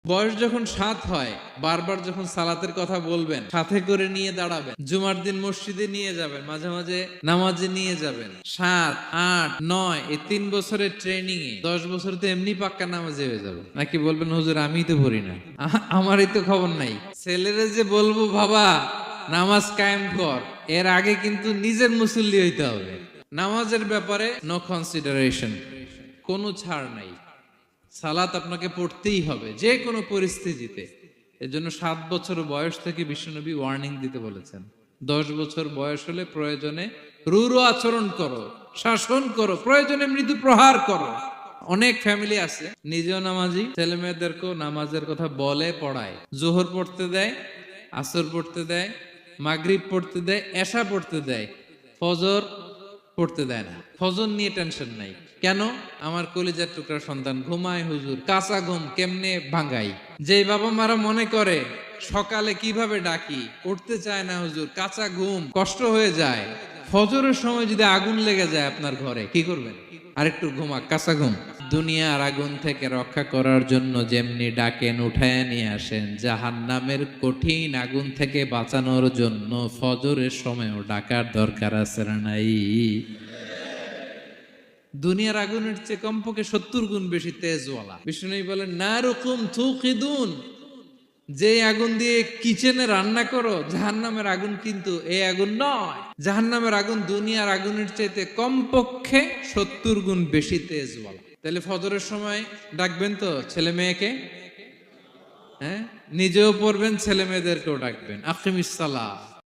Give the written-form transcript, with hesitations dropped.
বয়স যখন 7 হয়, বারবার যখন সালাতের কথা বলবেন, সাথে করে নিয়ে দাঁড়াবেন, জুমার দিন মসজিদে নিয়ে যাবেন, মাঝে মাঝে নামাজে নিয়ে যাবেন। 7, 8, 9 এই 3 বছরের ট্রেনিং এ 10 বছর তো এমনি পাক্কা নামাজে হয়ে যাবে। নাকি বলবেন হুজুর আমি তো পড়ি না, আমারই তো খবর নাই। ছেলেরে যে বলবো বাবা নামাজ কায়েম কর, এর আগে কিন্তু নিজের মুসল্লি হইতে হবে। নামাজের ব্যাপারে নো কনসিডারেশন, কোনো ছাড় নাই। সালাত আপনাকে পড়তেই হবে যে কোনো পরিস্থিতিতে। এজন্য 7 বছর বয়স থেকে বিশ্বনবী ওয়ার্নিং দিতে বলেছেন। 10 বছর বয়স হলে প্রয়োজনে রূঢ় আচরণ করো, শাসন করো, প্রয়োজনে মৃদু প্রহার করো। অনেক ফ্যামিলি আছে নিজেও নামাজি, ছেলে মেয়েদেরকেও নামাজের কথা বলে পড়ায়। জোহর পড়তে দেয়, আসর পড়তে দেয়, মাগরিব পড়তে দেয়, এশা পড়তে দেয়, ফজর পড়তে দেয় না। ফজর নিয়ে টেনশন নাই। কেন? আমার কলিজার টুকরা সন্তান ঘুমায় হুজুর, কাঁচা ঘুম কেমনে ভাঙাই। যে বাবা মারা মনে করে সকালে কিভাবে ডাকি, উঠতে চায় না হুজুর, কাঁচা ঘুম কষ্ট হয়ে যায়। ফজরের সময় যদি আগুন লেগে যায় আপনার ঘরে, কি করবেন? আরেকটু ঘুমা, কাঁচা ঘুম। দুনিয়ার আগুন থেকে রক্ষা করার জন্য যেমনি ডাকেন, উঠায় নিয়ে আসেন, জাহান্নামের কঠিন আগুন থেকে বাঁচানোর জন্য ফজরের সময়ও ডাকার দরকার আছে না নাই? দুনিয়ার আগুনের চেয়ে কমপক্ষে 70 গুণ বেশি তেজওয়ালা। বিষ্ণু বলেন নারুকুম তুকিদুন, যে আগুন দিয়ে কিচেনে রান্না করো, জাহান্নামের আগুন কিন্তু এই আগুন নয়। জাহান্নামের আগুন দুনিয়ার আগুনের চাইতে কমপক্ষে 70 গুণ বেশি তেজওয়ালা। তাহলে ফজরের সময় ডাকবেন তো ছেলে মেয়েকে, হ্যাঁ, নিজেও পড়বেন, ছেলে মেয়েদেরকেও ডাকবেন। আকিমিস সালাহ,